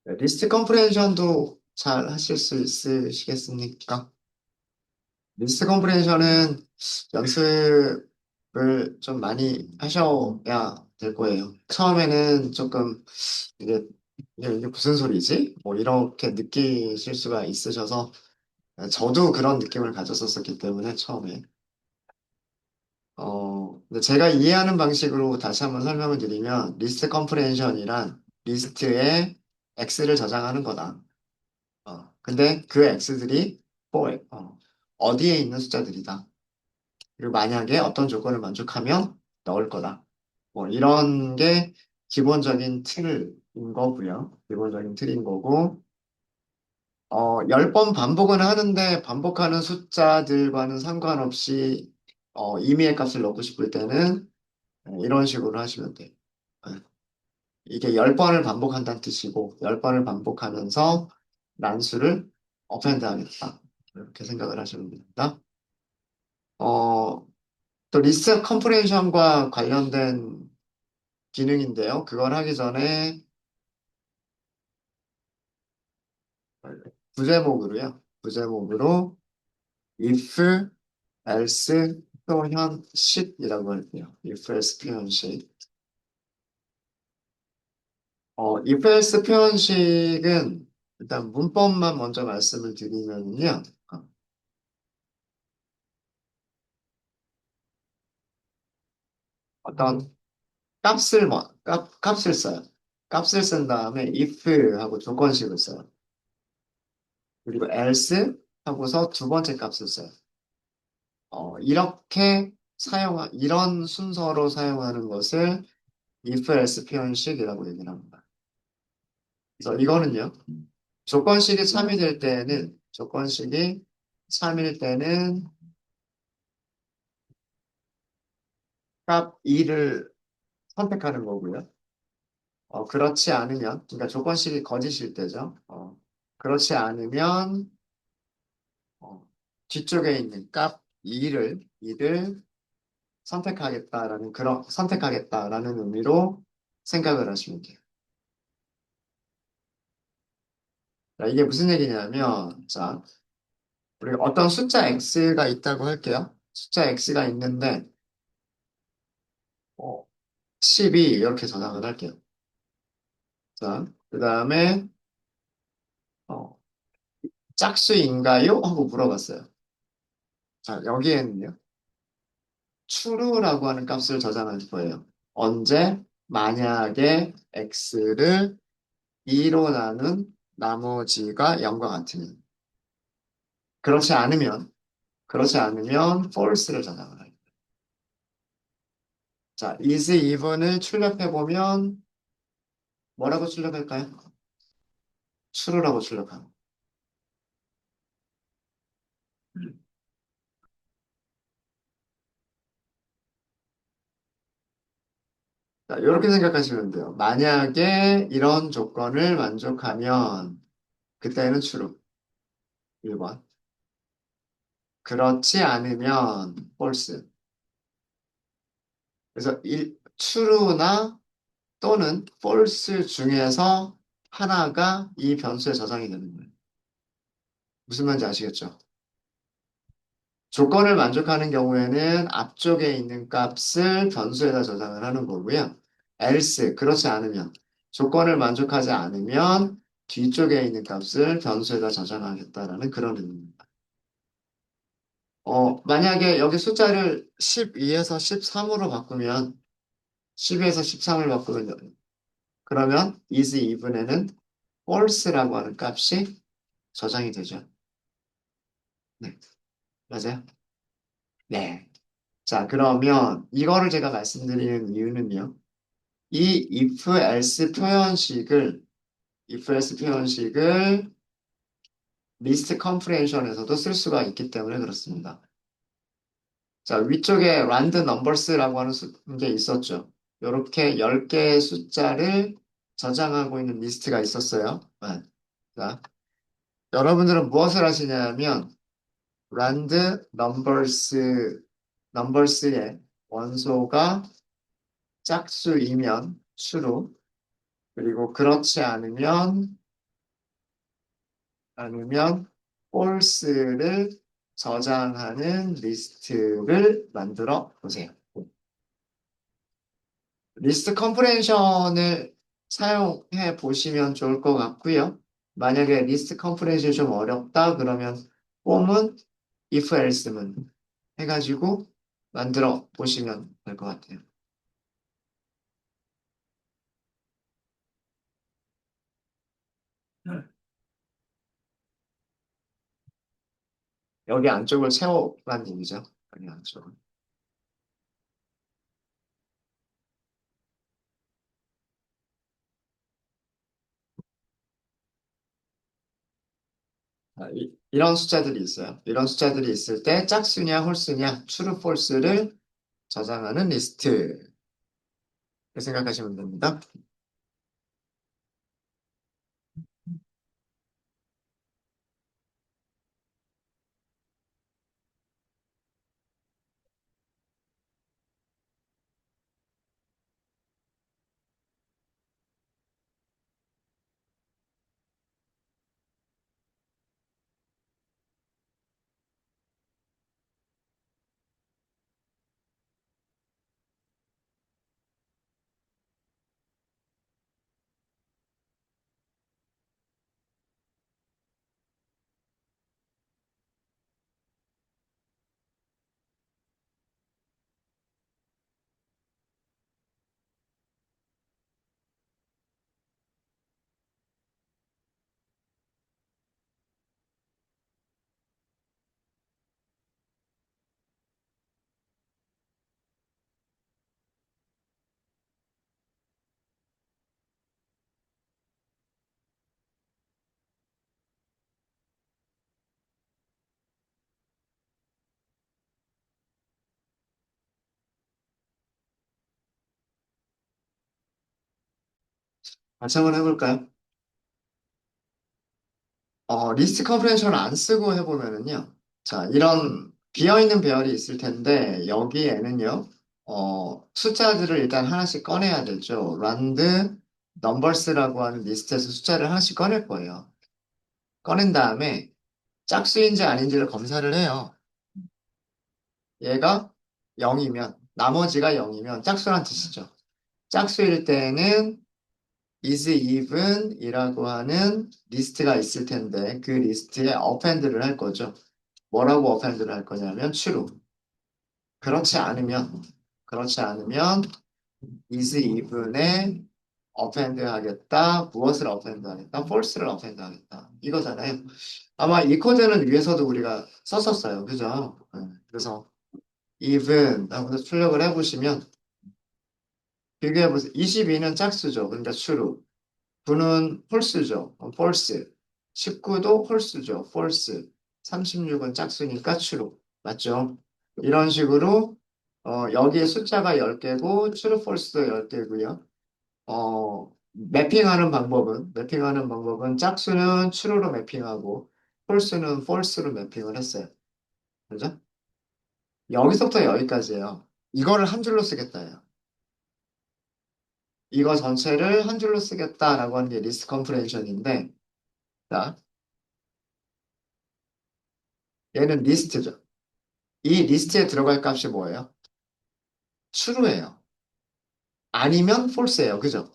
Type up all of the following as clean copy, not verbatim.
리스트 컴프레hen션도 잘 하실 수 있으시겠습니까? 리스트 컴프레hen션은 연습을 좀 많이 하셔야 될 거예요. 처음에는 조금 이게, 이게 무슨 소리지? 뭐 이렇게 느끼실 수가 있으셔서 저도 그런 느낌을 가졌었기 때문에 처음에 근데 제가 이해하는 방식으로 다시 한번 설명을 드리면 리스트 컴프레hen션이란 리스트에 X를 저장하는 거다. 근데 그 X들이 어디에 있는 숫자들이다. 그리고 만약에 어떤 조건을 만족하면 넣을 거다. 뭐 이런 게 기본적인 틀인 거고요. 기본적인 틀인 거고, 10번 반복은 하는데 반복하는 숫자들과는 상관없이 임의의 값을 넣고 싶을 때는 이런 식으로 하시면 돼요. 네. 이게 10번을 반복한다는 뜻이고, 10번을 반복하면서 난수를 어펜드 하겠다. 이렇게 생각을 하시면 됩니다. 어, 또 리스트 컴프레hension과 관련된 기능인데요. 그걸 하기 전에 부제목으로요. 부제목으로 if, else, 표현식이라고 할게요. if, else, 표현식. if, else 표현식은 일단 문법만 먼저 말씀을 드리면요. 어떤 값을 써요. 값을 쓴 다음에 if 하고 조건식을 써요. 그리고 else 하고서 두 번째 값을 써요. 이런 순서로 사용하는 것을 if else 표현식이라고 얘기를 합니다. 그래서 이거는요, 조건식이 참일 때는 값 2를 선택하는 거고요. 그렇지 않으면, 그러니까 조건식이 거짓일 때죠. 그렇지 않으면, 어, 뒤쪽에 있는 값 2를 선택하겠다라는 의미로 생각을 하시면 돼요. 자, 이게 무슨 얘기냐면, 자, 우리 어떤 숫자 x가 있다고 할게요. 숫자 x가 있는데, 어, 12 이렇게 저장을 할게요. 자, 그 다음에, 어, 짝수인가요? 하고 물어봤어요. 자, 여기에는요, true라고 하는 값을 저장할 거예요. 언제? 만약에 x를 2로 나눈 나머지가 0과 같으면. 그렇지 않으면, false를 저장을 해요. 자, is even을 출력해보면 뭐라고 출력할까요? true라고 출력합니다. 자, 이렇게 생각하시면 돼요. 만약에 이런 조건을 만족하면 그때는 true 1번. 그렇지 않으면 false. 그래서 true나 또는 false 중에서 하나가 이 변수에 저장이 되는 거예요. 무슨 말인지 아시겠죠? 조건을 만족하는 경우에는 앞쪽에 있는 값을 변수에다 저장을 하는 거고요. else, 그렇지 않으면, 조건을 만족하지 않으면 뒤쪽에 있는 값을 변수에다 저장하겠다라는 그런 의미입니다. 만약에 여기 숫자를 12에서 13으로 바꾸면, 12에서 13을 바꾸면, 그러면 is even에는 false라고 하는 값이 저장이 되죠. 네, 맞아요. 네. 자, 그러면 이거를 제가 말씀드리는 이유는요. 이 if else 표현식을 리스트 컴프레hension에서도 쓸 수가 있기 때문에 그렇습니다. 자, 위쪽에 random numbers라고 하는 게 있었죠. 이렇게 10개의 숫자를 저장하고 있는 리스트가 있었어요. 네. 자, 여러분들은 무엇을 하시냐면 numbers의 원소가 짝수이면 수로 그리고 그렇지 않으면 않으면 false를 저장하는 리스트를 만들어 보세요. 리스트 컴프레hension을 사용해 보시면 좋을 것 같고요. 만약에 리스트 컴프레hension이 좀 어렵다 그러면 폼은 if else문 해가지고 만들어 보시면 될 것 같아요. 여기 안쪽을 채워란 얘기죠. 여기 안쪽을. 이런 숫자들이 있어요. 이런 숫자들이 있을 때 짝수냐 홀수냐 true false를 저장하는 리스트 생각하시면 됩니다. 같이 한번 해볼까요? 리스트 컴프레hension을 안 쓰고 해보면은요. 자, 이런 비어있는 배열이 있을 텐데, 여기에는요, 숫자들을 일단 하나씩 꺼내야 되죠. rand numbers라고 하는 리스트에서 숫자를 하나씩 꺼낼 거예요. 꺼낸 다음에 짝수인지 아닌지를 검사를 해요. 얘가 0이면, 나머지가 0이면 짝수란 뜻이죠. 짝수일 때는 is even이라고 하는 리스트가 있을 텐데, 그 리스트에 append를 할 거죠. 뭐라고 append를 할 거냐면 true. 그렇지 않으면 그렇지 않으면 is even에 append 하겠다. 무엇을 append 하겠다? false를 append 하겠다. 이거잖아요. 아마 이 코드는 위에서도 우리가 썼었어요. 그죠? 네. 그래서 even 라고 출력을 해보시면 비교해보세요. 22는 짝수죠. 그러니까 true. 9는 false죠. false. 19도 false죠. false. 36은 짝수니까 true. 맞죠? 이런 식으로 여기에 숫자가 10개고 true, false도 10개고요. 매핑하는 방법은 짝수는 true로 매핑하고 false는 false로 매핑을 했어요. 그죠? 여기서부터 여기까지예요. 이거를 한 줄로 쓰겠다예요. 이거 전체를 한 줄로 쓰겠다라고 하는 게 리스트 컴프레hension인데, 자, 얘는 리스트죠. 이 리스트에 들어갈 값이 뭐예요? true예요. 아니면 false예요. 그죠?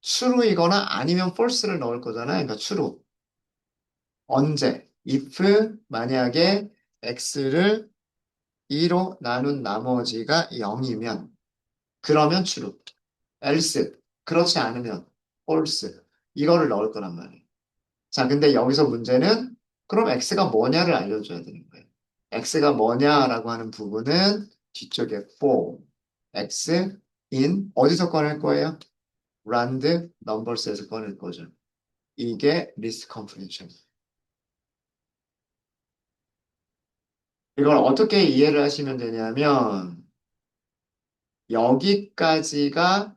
true이거나 아니면 false를 넣을 거잖아요. 그러니까 true. 언제? if 만약에 x를 2로 나눈 나머지가 0이면 그러면 true. else 그렇지 않으면 false. 이거를 넣을 거란 말이에요. 자, 근데 여기서 문제는 그럼 x가 뭐냐를 알려줘야 되는 거예요. x가 뭐냐라고 하는 부분은 뒤쪽에 for x in 어디서 꺼낼 거예요? rand numbers에서 꺼낼 거죠. 이게 리스트 컴프레hension. 이걸 어떻게 이해를 하시면 되냐면 여기까지가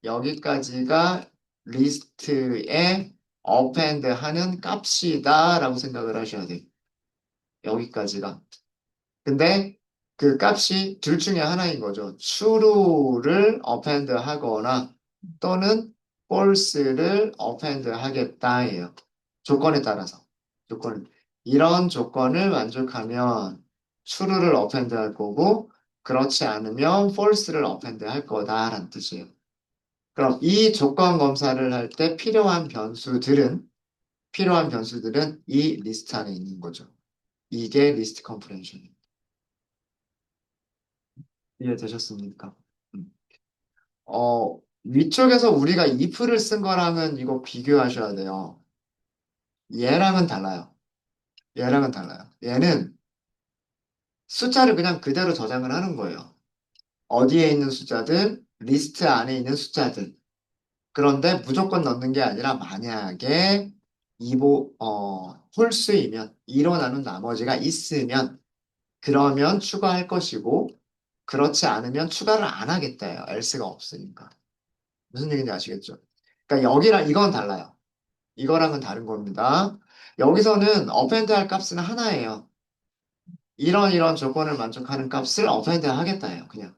여기까지가 리스트에 append 하는 값이다라고 생각을 하셔야 돼요. 여기까지가. 근데 그 값이 둘 중에 하나인 거죠. true를 append 하거나 또는 false를 append 하겠다예요. 조건에 따라서. 조건. 이런 조건을 만족하면 true를 append 할 거고, 그렇지 않으면 false를 append 할 거다라는 뜻이에요. 그럼 이 조건 검사를 할 때 필요한 변수들은 이 리스트 안에 있는 거죠. 이게 리스트 컴프레hension입니다. 이해되셨습니까? 음. 위쪽에서 우리가 if를 쓴 거랑은 이거 비교하셔야 돼요. 얘랑은 달라요. 얘랑은 달라요. 얘는 숫자를 그냥 그대로 저장을 하는 거예요. 어디에 있는 숫자들, 리스트 안에 있는 숫자들. 그런데 무조건 넣는 게 아니라 만약에 홀수이면, 2로 나눈 나머지가 있으면, 그러면 추가할 것이고, 그렇지 않으면 추가를 안 하겠다예요. else가 없으니까. 무슨 얘기인지 아시겠죠? 그러니까 여기랑 이건 달라요. 이거랑은 다른 겁니다. 여기서는 append 할 값은 하나예요. 이런 조건을 만족하는 값을 append 하겠다예요. 그냥.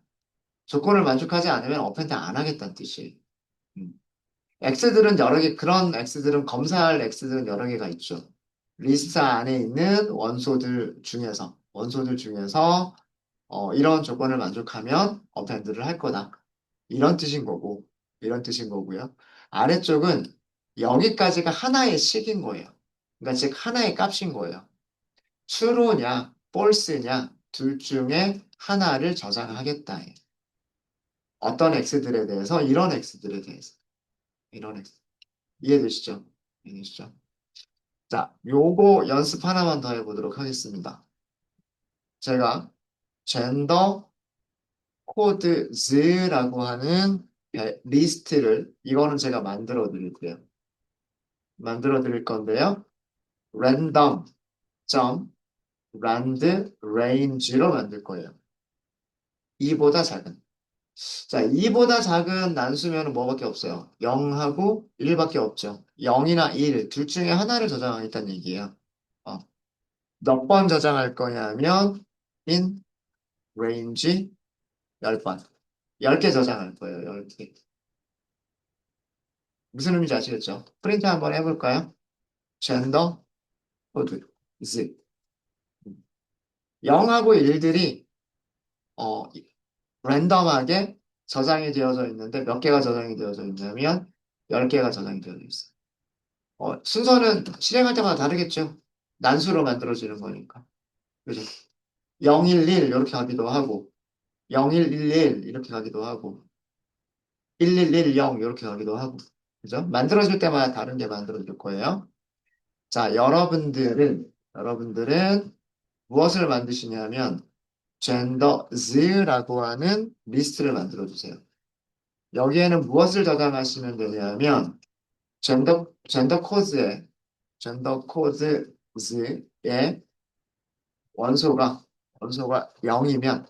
조건을 만족하지 않으면 append 안 하겠다는 뜻이에요. 음. X들은 여러 개, 그런 X들은 검사할 X들은 여러 개가 있죠. 리스트 안에 있는 원소들 중에서 이런 조건을 만족하면 append를 할 거다. 이런 뜻인 거고, 이런 뜻인 거고요. 아래쪽은 여기까지가 하나의 식인 거예요. 그러니까 즉 하나의 값인 거예요. true냐, false냐 둘 중에 하나를 저장하겠다. 어떤 x들에 대해서 이런 x들에 대해서 이런 x 이해되시죠? 이해되시죠? 자, 요거 연습 하나만 더 해보도록 하겠습니다. 제가 젠더 코드즈라고 하는 리스트를 이거는 제가 만들어 드릴게요. 만들어 드릴 건데요. random rand range로 만들 거예요. 2보다 작은. 자, 2보다 작은 난수면은 뭐밖에 없어요? 0하고 1밖에 없죠. 0이나 1, 둘 중에 하나를 저장하겠다는 얘기예요. 어, 몇 번 저장할 거냐면 in range 10번. 10개 저장할 거예요. 10개. 무슨 의미인지 아시겠죠? 프린트 한번 해볼까요? gender 코드 is 0하고 1들이 랜덤하게 저장이 되어져 있는데 몇 개가 저장이 되어져 있냐면 10개가 저장이 되어져 있어요. 순서는 실행할 때마다 다르겠죠. 난수로 만들어지는 거니까. 그죠? 011 이렇게 가기도 하고 0111 이렇게 가기도 하고 1110 이렇게 가기도 하고 그죠? 만들어질 때마다 다른 게 만들어질 거예요. 자, 여러분들은 무엇을 만드시냐면 genders라고 하는 리스트를 만들어 주세요. 여기에는 무엇을 저장하시면 되냐면 젠더 코드의 원소가 0이면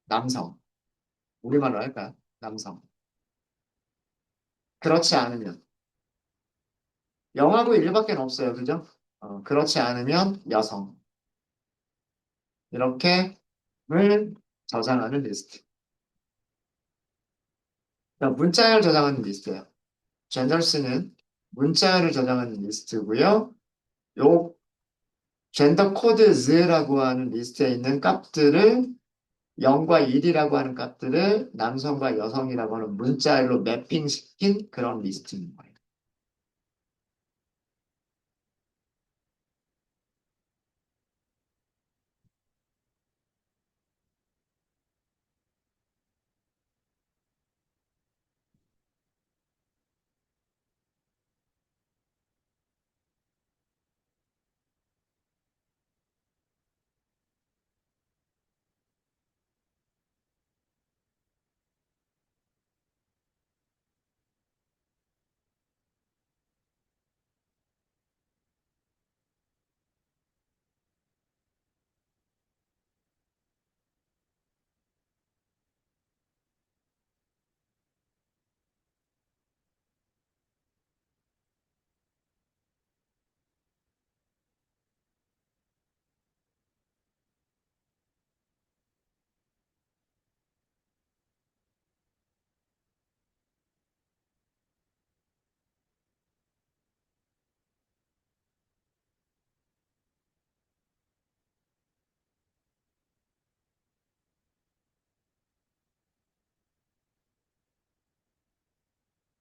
남성. 우리말로 할까요? 남성. 그렇지 않으면 0하고 1밖에 없어요. 그죠? 그렇지 않으면 여성. 이렇게 을 저장하는 리스트. 그러니까 문자열 저장하는 리스트예요. 젠더스는 문자열을 저장하는 리스트고요. 요 젠더 코드즈라고 하는 리스트에 있는 값들을 0과 1이라고 하는 값들을 남성과 여성이라고 하는 문자열로 매핑시킨 그런 리스트인 거예요.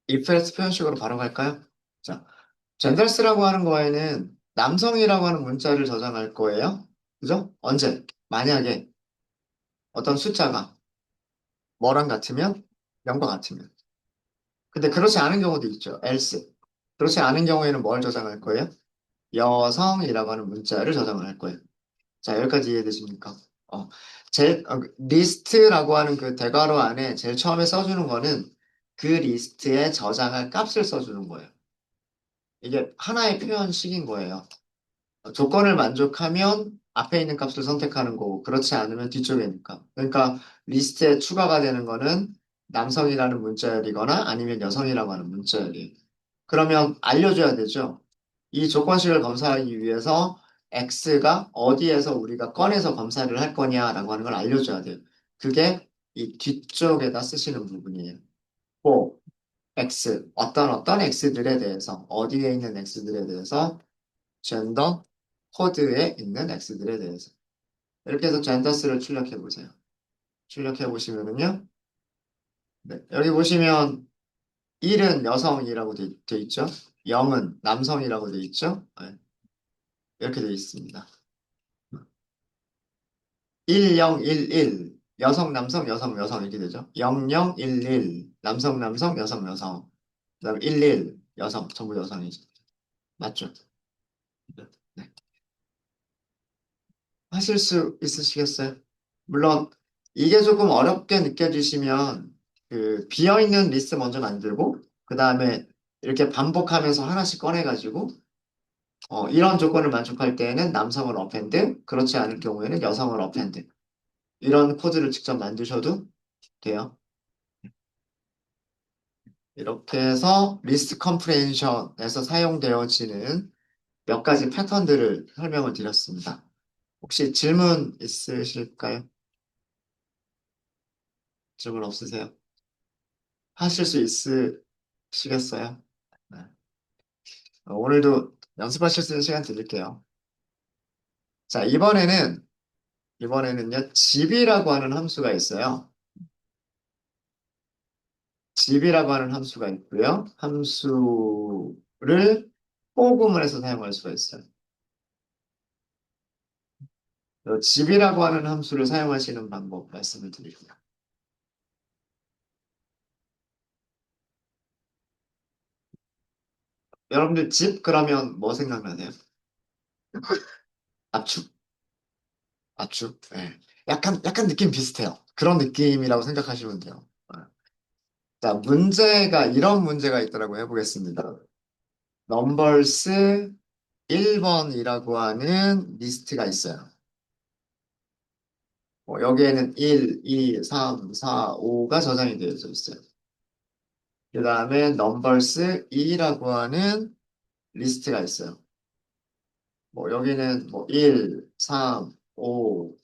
if else 표현식으로 바로 갈까요? 자, genders라고 하는 거에는 남성이라고 하는 문자를 저장할 거예요. 그죠? 언제? 만약에 어떤 숫자가 뭐랑 같으면 0과 같으면. 근데 그렇지 않은 경우도 있죠. else. 그렇지 않은 경우에는 뭘 저장할 거예요? 여성이라고 하는 문자를 저장을 할 거예요. 자, 여기까지 이해되십니까? 리스트라고 하는 그 대괄호 안에 제일 처음에 써주는 거는 그 리스트에 저장할 값을 써주는 거예요. 이게 하나의 표현식인 거예요. 조건을 만족하면 앞에 있는 값을 선택하는 거고, 그렇지 않으면 뒤쪽이니까. 그러니까 리스트에 추가가 되는 거는 남성이라는 문자열이거나 아니면 여성이라고 하는 문자열이에요. 그러면 알려줘야 되죠. 이 조건식을 검사하기 위해서 X가 어디에서 우리가 꺼내서 검사를 할 거냐라고 하는 걸 알려줘야 돼요. 그게 이 뒤쪽에다 쓰시는 부분이에요. for X, 어떤 X들에 대해서, 어디에 있는 X들에 대해서 젠더 코드에 있는 X들에 대해서. 이렇게 해서 젠더스를 출력해 보세요. 출력해 보시면은요. 네, 여기 보시면 1은 여성이라고 돼 있죠. 0은 남성이라고 돼 있죠. 네, 이렇게 돼 있습니다. 1011 여성 남성 여성 여성 이렇게 되죠. 0011 남성 남성 여성 여성 그다음 11 여성 전부 여성이죠. 맞죠? 네. 네. 하실 수 있으시겠어요? 물론 이게 조금 어렵게 느껴지시면 그 비어있는 리스트 먼저 만들고 그 다음에 이렇게 반복하면서 하나씩 꺼내가지고 이런 조건을 만족할 때에는 남성을 어펜드 그렇지 않을 경우에는 여성을 어펜드 이런 코드를 직접 만드셔도 돼요. 이렇게 해서 리스트 컴프레hension에서 사용되어지는 몇 가지 패턴들을 설명을 드렸습니다. 혹시 질문 있으실까요? 질문 없으세요? 하실 수 있으시겠어요? 네. 오늘도 연습하실 수 있는 시간 드릴게요. 자, 이번에는요, 집이라고 하는 함수가 있어요. 집이라고 하는 함수가 있고요. 함수를 포구문에서 사용할 수가 있어요. 집이라고 하는 함수를 사용하시는 방법 말씀을 드릴게요. 여러분들 집 그러면 뭐 생각나세요? 압축, 압축. 네. 약간 느낌 비슷해요. 그런 느낌이라고 생각하시면 돼요. 자, 문제가 이런 문제가 있더라고 해보겠습니다. 넘버스 1번이라고 하는 리스트가 있어요. 여기에는 1, 2, 3, 4, 5가 저장이 되어져 있어요. 그 다음에 넘버스 2라고 하는 리스트가 있어요. 여기는 1, 3, 5,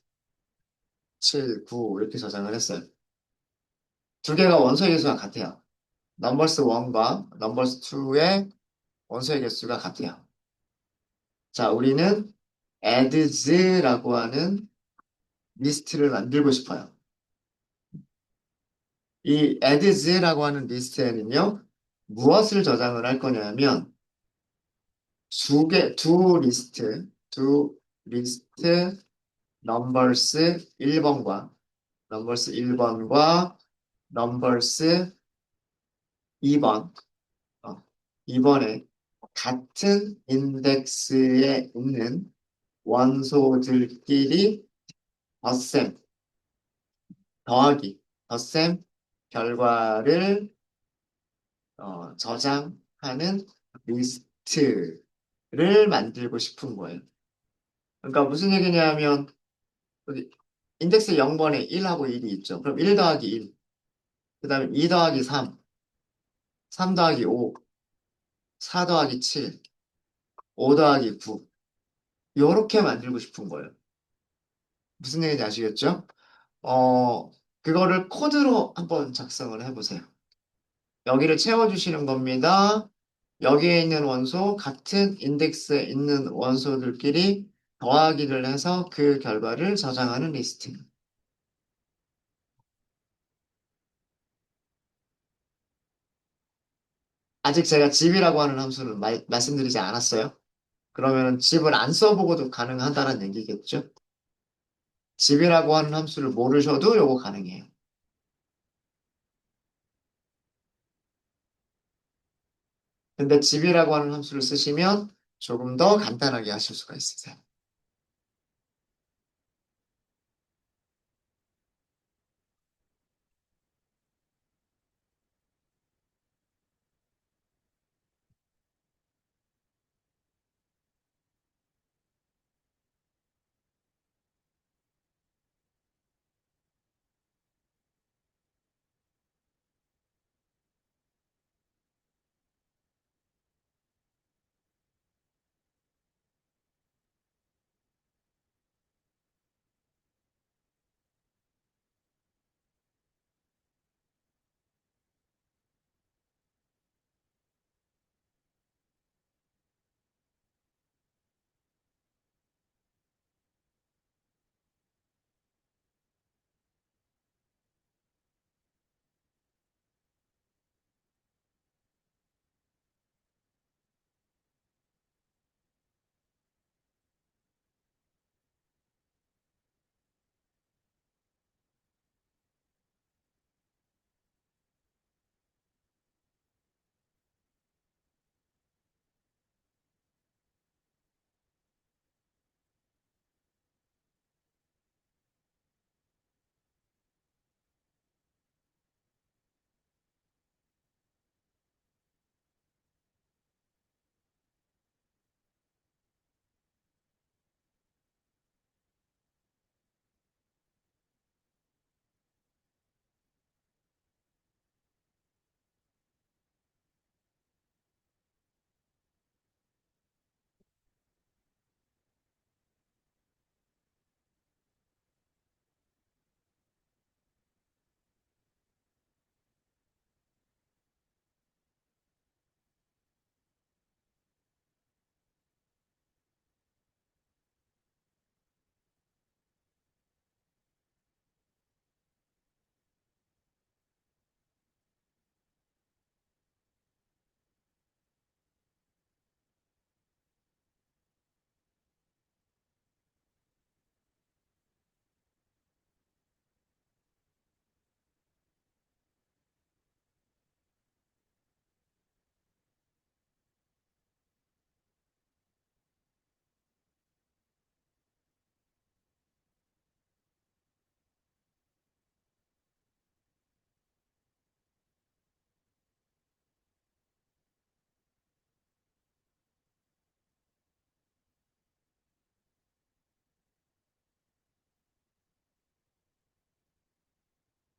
7, 9 이렇게 저장을 했어요. 두 개가 원소의 개수가 같아요. 넘버스 1과 넘버스 2의 원소의 개수가 같아요. 자, 우리는 adds라고 하는 리스트를 만들고 싶어요. 이 adds라고 하는 리스트에는요, 무엇을 저장을 할 거냐면, 두 리스트, 넘버스 1번과, 넘버스 1번과 넘버스 2번, 2번에 같은 인덱스에 있는 원소들끼리 덧셈, 더하기, 덧셈 결과를 저장하는 리스트를 만들고 싶은 거예요. 그러니까 무슨 얘기냐면 여기 인덱스 0번에 1하고 1이 있죠. 그럼 1 더하기 1, 그 다음에 2 더하기 3, 3 더하기 5, 4 더하기 7, 5 더하기 9 이렇게 만들고 싶은 거예요. 무슨 얘기인지 아시겠죠? 그거를 코드로 한번 작성을 해보세요. 여기를 채워주시는 겁니다. 여기에 있는 원소, 같은 인덱스에 있는 원소들끼리 더하기를 해서 그 결과를 저장하는 리스트. 아직 제가 집이라고 하는 함수를 말씀드리지 않았어요. 그러면 집을 안 써보고도 가능하다는 얘기겠죠? 집이라고 하는 함수를 모르셔도 요거 가능해요. 근데 집이라고 하는 함수를 쓰시면 조금 더 간단하게 하실 수가 있으세요.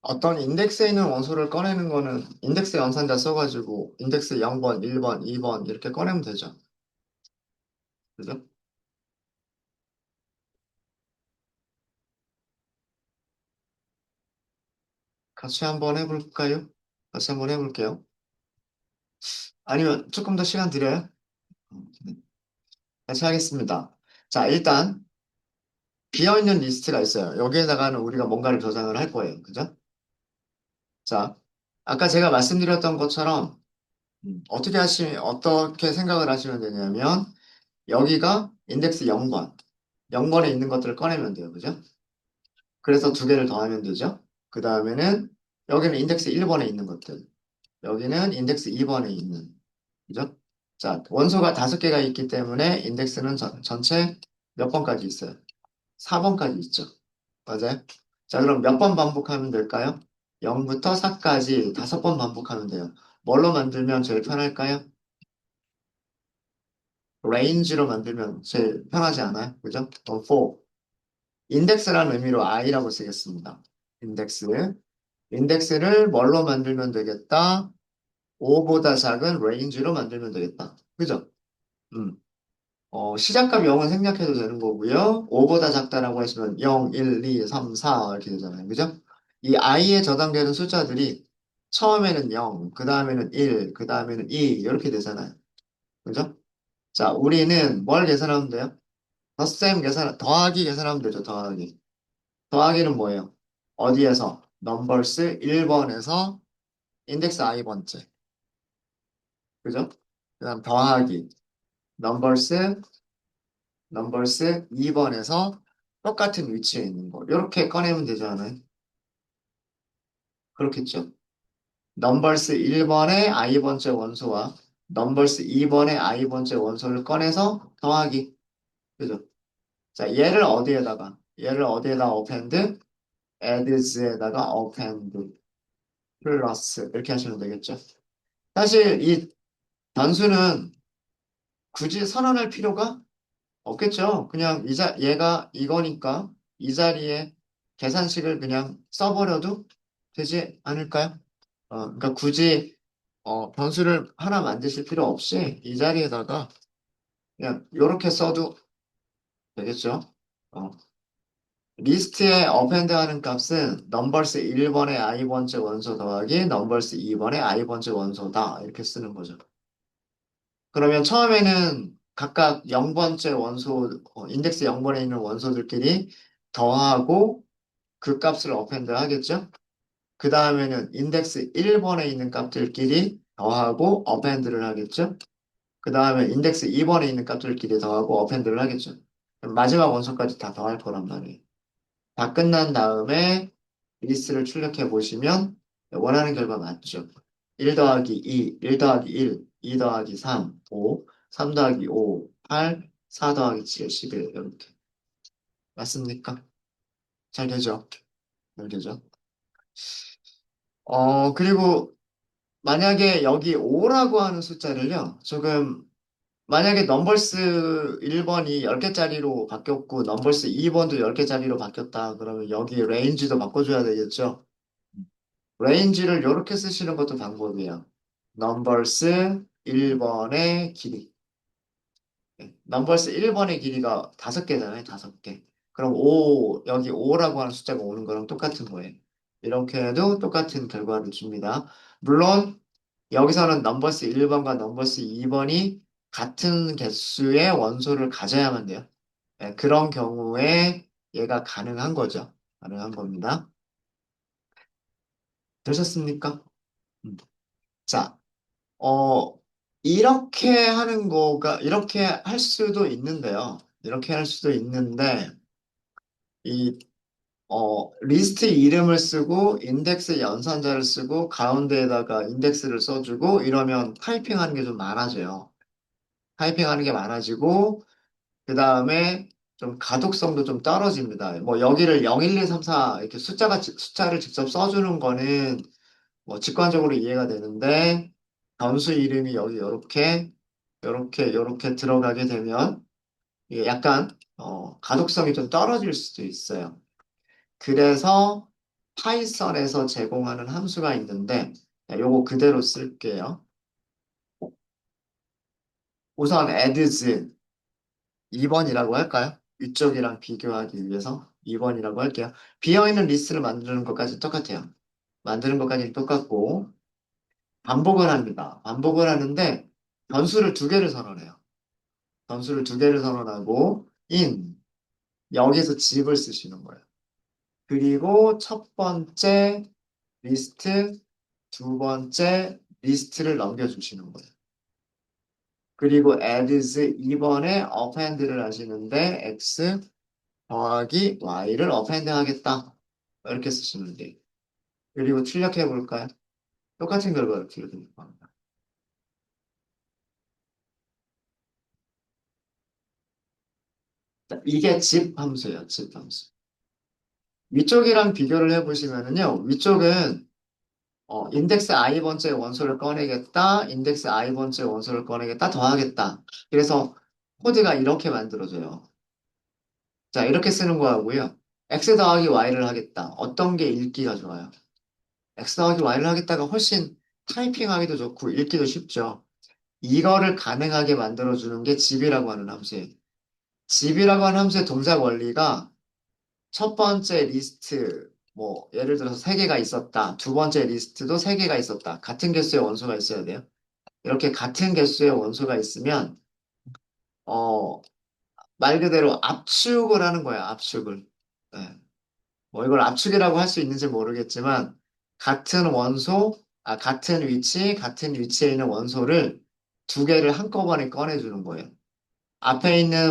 어떤 인덱스에 있는 원소를 꺼내는 거는 인덱스 연산자 써가지고 인덱스 0번, 1번, 2번 이렇게 꺼내면 되죠. 그죠? 같이 한번 해볼까요? 같이 한번 해볼게요. 아니면 조금 더 시간 드려요? 네. 같이 하겠습니다. 자, 일단 비어있는 리스트가 있어요. 여기에다가는 우리가 뭔가를 저장을 할 거예요. 그죠? 자, 아까 제가 말씀드렸던 것처럼 어떻게 생각을 하시면 되냐면 여기가 인덱스 0번, 0번에 있는 것들을 꺼내면 돼요. 그죠? 그래서 두 개를 더하면 되죠. 그 다음에는 여기는 인덱스 1번에 있는 것들, 여기는 인덱스 2번에 있는, 그죠? 자, 원소가 다섯 개가 있기 때문에 인덱스는 전체 몇 번까지 있어요? 4번까지 있죠. 맞아요? 자, 그럼 몇 번 반복하면 될까요? 0부터 4까지 다섯 번 반복하면 돼요. 뭘로 만들면 제일 편할까요? range로 만들면 제일 편하지 않아요? 그죠? 그럼 for 인덱스라는 의미로 i라고 쓰겠습니다. 인덱스. 인덱스를 뭘로 만들면 되겠다? 5보다 작은 range로 만들면 되겠다. 그죠? 음. 시작값 0은 생략해도 되는 거고요. 5보다 작다라고 하시면 0, 1, 2, 3, 4 이렇게 되잖아요. 그죠? 이 i에 저장되는 숫자들이 처음에는 0, 그 다음에는 1, 그 다음에는 2 이렇게 되잖아요. 그죠? 자, 우리는 뭘 계산하면 돼요? 덧셈 더하기 계산하면 되죠. 더하기. 더하기는 뭐예요? 어디에서? 넘버스 1번에서 인덱스 i번째. 그죠? 그다음 더하기 넘버스 2번에서 똑같은 위치에 있는 거. 이렇게 꺼내면 되지 않아요? 그렇겠죠. 넘버스 1번의 i번째 원소와 넘버스 2번의 i번째 원소를 꺼내서 더하기. 그죠? 자, 얘를 어디에다 append? adds에다가 append 플러스 이렇게 하시면 되겠죠. 사실 이 단수는 굳이 선언할 필요가 없겠죠. 그냥 얘가 이거니까 이 자리에 계산식을 그냥 써버려도 되지 않을까요? 그러니까 굳이 변수를 하나 만드실 필요 없이 이 자리에다가 그냥 이렇게 써도 되겠죠. 어, 리스트에 append 하는 값은 넘버스 1번의 i번째 원소 더하기 넘버스 2번의 i번째 원소다. 이렇게 쓰는 거죠. 그러면 처음에는 각각 0번째 원소, 인덱스 0번에 있는 원소들끼리 더하고 그 값을 append 하겠죠? 그 다음에는 인덱스 1번에 있는 값들끼리 더하고 append를 하겠죠? 그 다음에 인덱스 2번에 있는 값들끼리 더하고 append를 하겠죠? 그럼 마지막 원소까지 다 더할 거란 말이에요. 다 끝난 다음에 리스트를 출력해 보시면 원하는 결과 맞죠? 1 더하기 2, 1 더하기 1, 2 더하기 3, 5, 3 더하기 5, 8, 4 더하기 7, 11 이렇게 맞습니까? 잘 되죠? 잘 되죠? 그리고 만약에 여기 5라고 하는 숫자를요, 조금 만약에 넘버스 1번이 10개짜리로 바뀌었고 넘버스 2번도 10개짜리로 바뀌었다 그러면 여기 레인지도 바꿔줘야 되겠죠? 레인지를 이렇게 쓰시는 것도 방법이에요. 넘버스 1번의 길이. 넘버스 1번의 길이가 5개잖아요. 5개. 그럼 여기 5라고 하는 숫자가 오는 거랑 똑같은 거예요. 이렇게 해도 똑같은 결과를 줍니다. 물론 여기서는 넘버스 1번과 넘버스 2번이 같은 개수의 원소를 가져야만 돼요. 그런 경우에 얘가 가능한 거죠. 가능한 겁니다. 되셨습니까? 음. 자, 어, 이렇게 할 수도 있는데요. 이렇게 할 수도 있는데, 이, 리스트 이름을 쓰고, 인덱스 연산자를 쓰고, 가운데에다가 인덱스를 써주고, 이러면 타이핑하는 게 좀 많아져요. 타이핑하는 게 많아지고, 그 다음에 좀 가독성도 좀 떨어집니다. 뭐, 여기를 0, 1, 2, 3, 4, 이렇게 숫자를 직접 써주는 거는 뭐 직관적으로 이해가 되는데 변수 이름이 여기 이렇게 들어가게 되면 이게 약간 가독성이 좀 떨어질 수도 있어요. 그래서 파이썬에서 제공하는 함수가 있는데 요거 그대로 쓸게요. 우선 adds 2번이라고 할까요? 위쪽이랑 비교하기 위해서 2번이라고 할게요. 비어있는 리스트를 만드는 것까지 똑같아요. 만드는 것까지 똑같고 반복을 합니다. 반복을 하는데 변수를 두 개를 선언해요. 변수를 두 개를 선언하고 여기서 집을 쓰시는 거예요. 그리고 첫 번째 리스트, 두 번째 리스트를 넘겨주시는 거예요. 그리고 adds 2번에 append를 하시는데 x 더하기 y를 append 하겠다. 이렇게 쓰시면 돼요. 그리고 출력해 볼까요? 똑같은 결과를 기록해 겁니다. 이게 집 함수예요. 집 함수. 위쪽이랑 비교를 해보시면은요, 위쪽은 인덱스 i번째 원소를 꺼내겠다, 인덱스 i번째 원소를 꺼내겠다, 더하겠다. 그래서 코드가 이렇게 만들어져요. 자, 이렇게 쓰는 거하고요. x 더하기 y를 하겠다. 어떤 게 읽기가 좋아요? x 더하기 y를 하겠다가 훨씬 타이핑하기도 좋고 읽기도 쉽죠. 이거를 가능하게 만들어주는 게 집이라고 하는 함수예요. 집이라고 하는 함수의 동작 원리가 첫 번째 리스트, 뭐, 예를 들어서 세 개가 있었다. 두 번째 리스트도 세 개가 있었다. 같은 개수의 원소가 있어야 돼요. 이렇게 같은 개수의 원소가 있으면, 어, 말 그대로 압축을 하는 거야, 압축을. 네. 뭐, 이걸 압축이라고 할 수 있는지 모르겠지만, 같은 위치에 있는 원소를 두 개를 한꺼번에 꺼내주는 거예요. 앞에 있는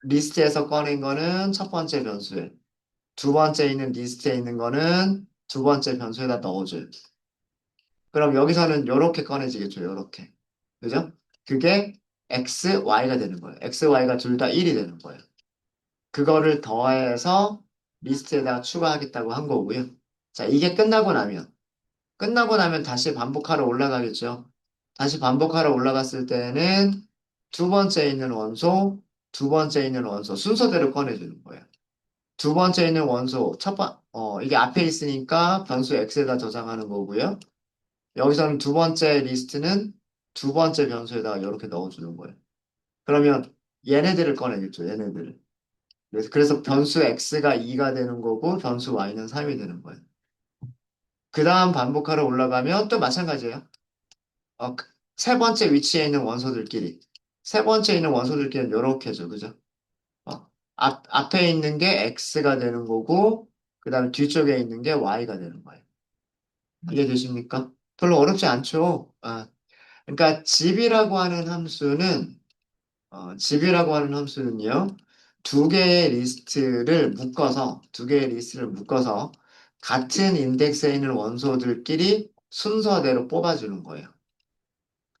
리스트에서 꺼낸 거는 첫 번째 변수에, 두 번째 있는 리스트에 있는 거는 두 번째 변수에다 넣어줘요. 그럼 여기서는 요렇게 꺼내지겠죠, 요렇게. 그죠? 그게 x, y가 되는 거예요. x, y가 둘 다 1이 되는 거예요. 그거를 더해서 리스트에다가 추가하겠다고 한 거고요. 자, 이게 끝나고 나면 다시 반복하러 올라가겠죠. 다시 반복하러 올라갔을 때는 두 번째 있는 원소, 두 번째 있는 원소 순서대로 꺼내주는 거예요. 두 번째 있는 원소, 이게 앞에 있으니까 변수 x에다 저장하는 거고요. 여기서는 두 번째 리스트는 두 번째 변수에다가 이렇게 넣어주는 거예요. 그러면 얘네들을 꺼내겠죠, 얘네들을. 그래서 변수 x가 2가 되는 거고 변수 y는 3이 되는 거예요. 그 다음 반복하러 올라가면 또 마찬가지예요. 세 번째 위치에 있는 원소들끼리. 세 번째 있는 원소들끼리는 이렇게죠, 그죠? 앞에 있는 게 x가 되는 거고, 그 다음에 뒤쪽에 있는 게 y가 되는 거예요. 이해되십니까? 별로 어렵지 않죠? 그러니까 집이라고 하는 함수는요, 두 개의 리스트를 묶어서 같은 인덱스에 있는 원소들끼리 순서대로 뽑아주는 거예요.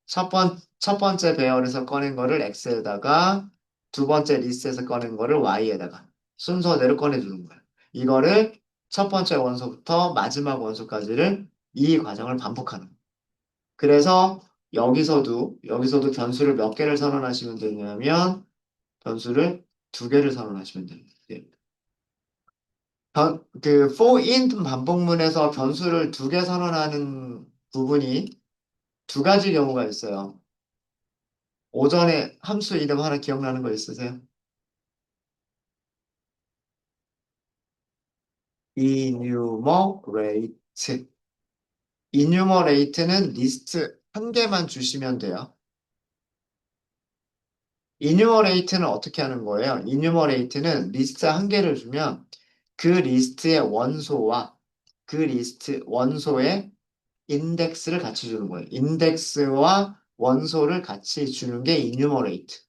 첫 번째 배열에서 꺼낸 거를 x에다가 두 번째 리스트에서 꺼낸 거를 y에다가 순서대로 꺼내주는 거예요. 이거를 첫 번째 원소부터 마지막 원소까지를 이 과정을 반복하는 거예요. 그래서 여기서도 변수를 몇 개를 선언하시면 되냐면 변수를 두 개를 선언하시면 됩니다. 예. for in 반복문에서 변수를 두 개 선언하는 부분이 두 가지 경우가 있어요. 오전에 함수 이름 하나 기억나는 거 있으세요? enumerate. enumerate는 리스트 한 개만 주시면 돼요. enumerate는 어떻게 하는 거예요? enumerate는 리스트 한 개를 주면 그 리스트의 원소와 그 리스트 원소의 인덱스를 같이 주는 거예요. 인덱스와 원소를 같이 주는 게 enumerate.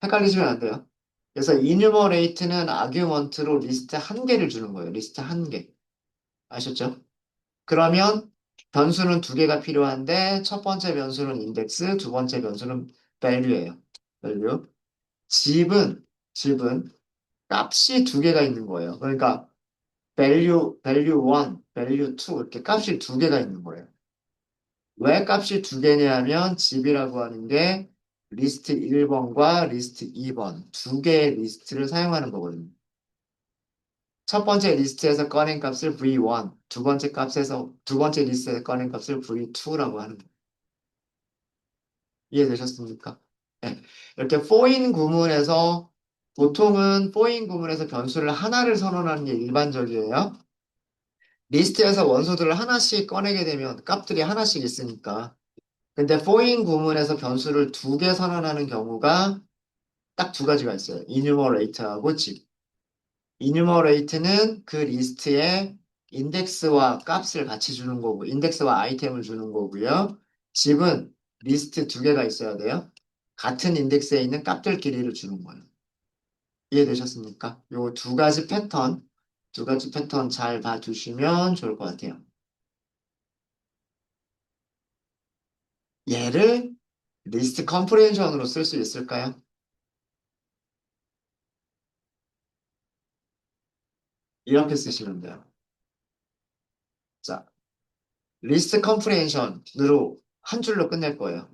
헷갈리시면 안 돼요. 그래서 enumerate는 아규먼트로 리스트 한 개를 주는 거예요. 리스트 한 개. 아셨죠? 그러면 변수는 두 개가 필요한데 첫 번째 변수는 인덱스, 두 번째 변수는 value예요. value. 집은 값이 두 개가 있는 거예요. 그러니까 value 1, value 2 이렇게 값이 두 개가 있는 거예요. 왜 값이 두 개냐면 집이라고 하는 게 리스트 1번과 리스트 2번 두 개의 리스트를 사용하는 거거든요. 첫 번째 리스트에서 꺼낸 값을 v1, 두 번째 리스트에서 꺼낸 값을 v2라고 하는 거예요. 이해되셨습니까? 네. 이렇게 포인 구문에서 보통은 포인 구문에서 변수를 하나를 선언하는 게 일반적이에요. 리스트에서 원소들을 하나씩 꺼내게 되면 값들이 하나씩 있으니까. 근데 포인 구문에서 변수를 두 개 선언하는 경우가 딱 두 가지가 있어요. enumerate하고 집. enumerate는 그 리스트에 인덱스와 값을 같이 주는 거고, 인덱스와 아이템을 주는 거고요. 집은 리스트 두 개가 있어야 돼요. 같은 인덱스에 있는 값들끼리를 주는 거예요. 이해되셨습니까? 요 두 가지 패턴 잘 봐주시면 좋을 것 같아요. 얘를 리스트 컴프레hension으로 쓸 수 있을까요? 이렇게 쓰시면 돼요. 자, 리스트 컴프레hension으로 한 줄로 끝낼 거예요.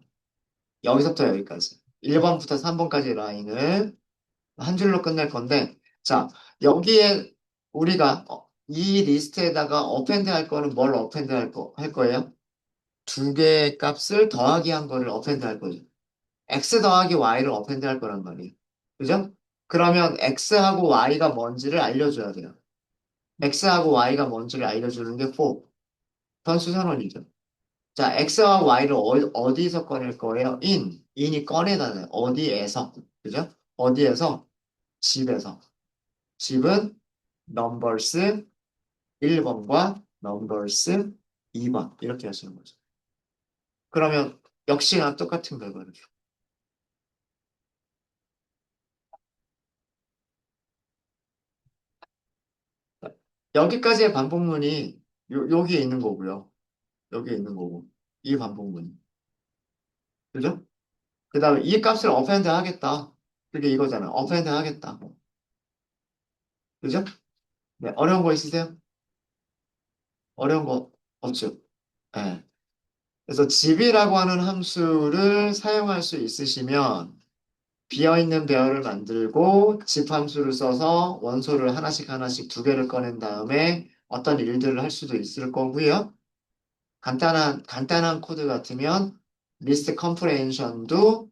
여기서부터 여기까지. 1번부터 3번까지 라인을 한 줄로 끝낼 건데, 자, 여기에 우리가 이 리스트에다가 어펜드 할 거는 뭘 어펜드 할 거예요? 두 개의 값을 더하기 한 거를 어펜드 할 거죠. x 더하기 y를 어펜드 할 거란 말이에요. 그죠? 그러면 x하고 y가 뭔지를 알려줘야 돼요. x하고 y가 뭔지를 알려주는 게 for, 변수 선언이죠. 자, x와 y를 어디서 꺼낼 거예요? in이 꺼내다는 어디에서, 그죠? 어디에서? 집에서. 집은 numbers 1번과 numbers 2번 이렇게 하시는 거죠. 그러면 역시나 똑같은 결과를 줘. 여기까지의 반복문이 여기에 있는 거고요. 여기에 있는 거고. 이 반복문. 그죠? 그 다음에 이 값을 어펜드 하겠다. 그게 이거잖아. 어펜드 하겠다. 그죠? 네, 어려운 거 있으세요? 어려운 거 없죠? 네. 그래서 집이라고 하는 함수를 사용할 수 있으시면 비어있는 배열을 만들고 집 함수를 써서 원소를 하나씩 하나씩 두 개를 꺼낸 다음에 어떤 일들을 할 수도 있을 거고요. 간단한 코드 같으면 리스트 컴프레hension도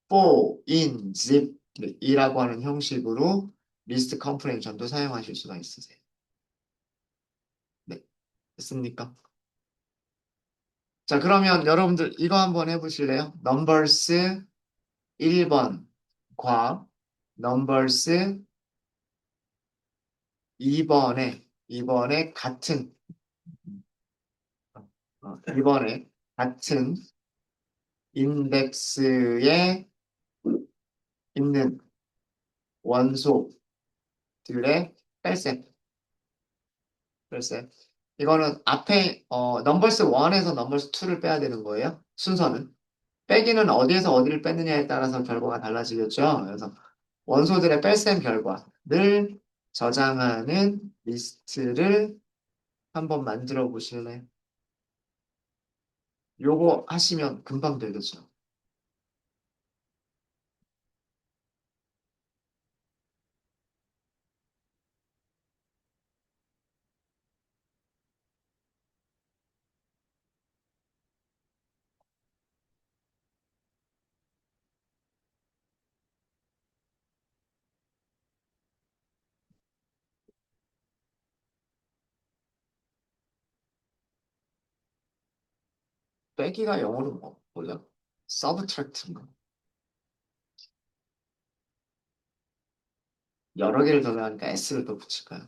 for, in, zip 이라고 하는 형식으로 리스트 컴프레hension도 사용하실 수가 있으세요. 네, 됐습니까? 자, 그러면 여러분들 이거 한번 해보실래요? 넘버스 1번과 넘버스 2번에 같은 2번에 같은 인덱스에 있는 원소들의 뺄셈. 뺄셈. 이거는 앞에 넘버스 1에서 넘버스 2를 빼야 되는 거예요. 순서는. 빼기는 어디에서 어디를 뺐느냐에 따라서 결과가 달라지겠죠. 그래서 원소들의 뺄셈 결과를 저장하는 리스트를 한번 만들어 보실래요? 요거 하시면 금방 되겠죠. 빼기가 영어로 뭐 몰라? 서브트랙트인가? 여러 개를 더하니까 s를 더 붙일까요?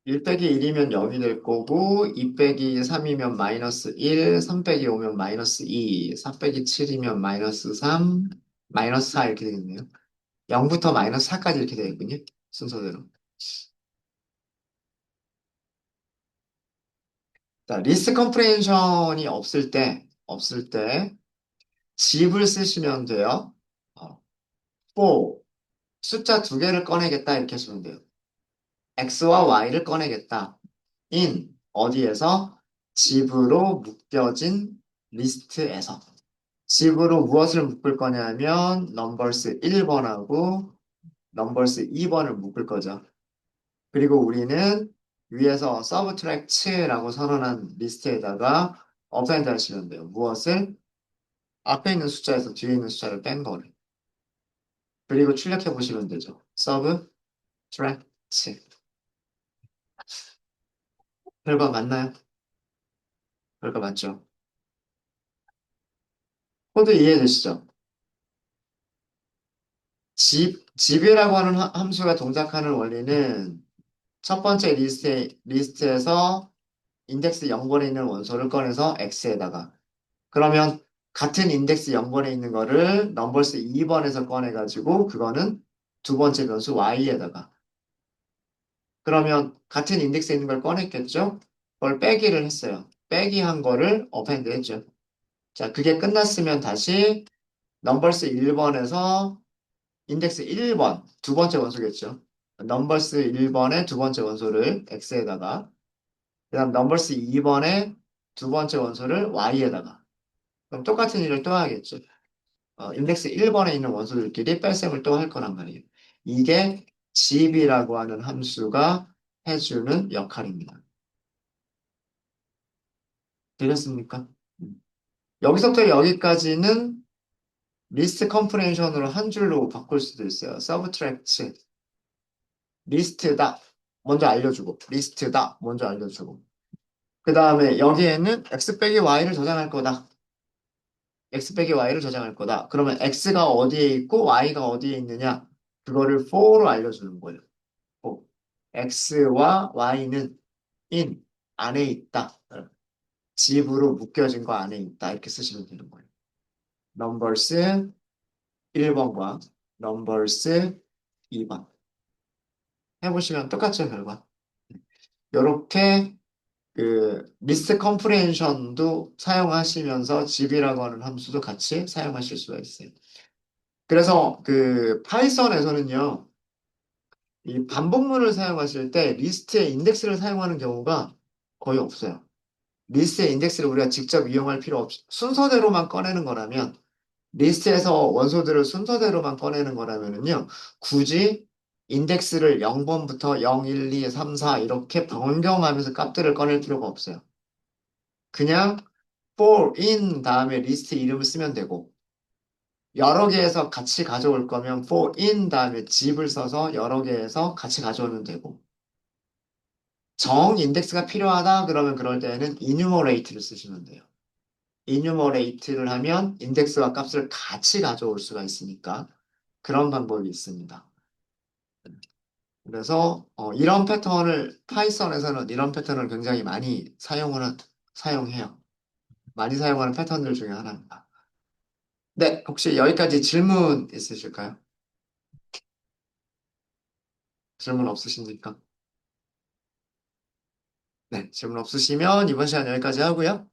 일 빼기 1이면 0이 될 거고, 2 빼기 3이면 마이너스 1, 3 빼기 5면 마이너스 2, 4 빼기 7이면 마이너스 3, 마이너스 4 이렇게 되겠네요. 0부터 마이너스 4까지 이렇게 되겠군요. 순서대로. 자, 리스트 컴프레hension이 없을 때, 집을 쓰시면 돼요. 어, for, 숫자 두 개를 꺼내겠다 이렇게 하시면 돼요. x와 y를 꺼내겠다. in, 어디에서? 집으로 묶여진 리스트에서. 집으로 무엇을 묶을 거냐면 넘버스 1번하고 넘버스 2번을 묶을 거죠. 그리고 우리는 위에서 서브트랙트라고 선언한 리스트에다가 어펜드 하시면 돼요. 무엇을? 앞에 있는 숫자에서 뒤에 있는 숫자를 뺀 거를. 그리고 출력해 보시면 되죠. 서브트랙트. 결과 맞나요? 결과 맞죠? 코드 이해되시죠? 집이라고 하는 함수가 동작하는 원리는 첫 번째 리스트에서 인덱스 0번에 있는 원소를 꺼내서 x에다가 그러면 같은 인덱스 0번에 있는 거를 넘버스 2번에서 꺼내가지고 그거는 두 번째 변수 y에다가 그러면 같은 인덱스에 있는 걸 꺼냈겠죠? 그걸 빼기를 했어요. 빼기 한 거를 어펜드 했죠. 자, 그게 끝났으면 다시 넘버스 1번에서 인덱스 1번 두 번째 원소겠죠. 넘버스 1번의 두 번째 원소를 x에다가 그다음 넘버스 2번에 두 번째 원소를 y에다가. 그럼 똑같은 일을 또 하겠죠. 인덱스 1번에 있는 원소들끼리 뺄셈을 또 할 거란 말이에요. 이게 집이라고 하는 함수가 해주는 역할입니다. 되겠습니까? 음. 여기서부터 여기까지는 리스트 컴프레hension으로 한 줄로 바꿀 수도 있어요. 서브트랙트 리스트다 먼저 알려주고 리스트다 먼저 알려주고 그 다음에 여기에는 x 빼기 y를 저장할 거다. x 빼기 y를 저장할 거다. 그러면 x가 어디에 있고 y가 어디에 있느냐? 그거를 for로 알려주는 거예요. for. x와 y는 in 안에 있다. 집으로 묶여진 거 안에 있다. 이렇게 쓰시면 되는 거예요. numbers 1번과 numbers 2번 해보시면 똑같죠, 결과. 이렇게 그 리스트 컴프레hension도 사용하시면서 집이라고 하는 함수도 같이 사용하실 수가 있어요. 그래서 그 파이썬에서는요, 이 반복문을 사용하실 때 리스트의 인덱스를 사용하는 경우가 거의 없어요. 리스트의 인덱스를 우리가 직접 이용할 필요 없이 순서대로만 꺼내는 거라면 리스트에서 원소들을 순서대로만 꺼내는 거라면은요, 굳이 인덱스를 0번부터 0, 1, 2, 3, 4 이렇게 변경하면서 값들을 꺼낼 필요가 없어요. 그냥 for in 다음에 리스트 이름을 쓰면 되고, 여러 개에서 같이 가져올 거면 for in 다음에 집을 써서 여러 개에서 같이 가져오면 되고, 정 인덱스가 필요하다 그러면 그럴 때에는 enumerate를 쓰시면 돼요. enumerate를 하면 인덱스와 값을 같이 가져올 수가 있으니까 그런 방법이 있습니다. 그래서 이런 패턴을 파이썬에서는 이런 패턴을 굉장히 많이 사용해요. 많이 사용하는 패턴들 중에 하나입니다. 네, 혹시 여기까지 질문 있으실까요? 질문 없으십니까? 네, 질문 없으시면 이번 시간 여기까지 하고요.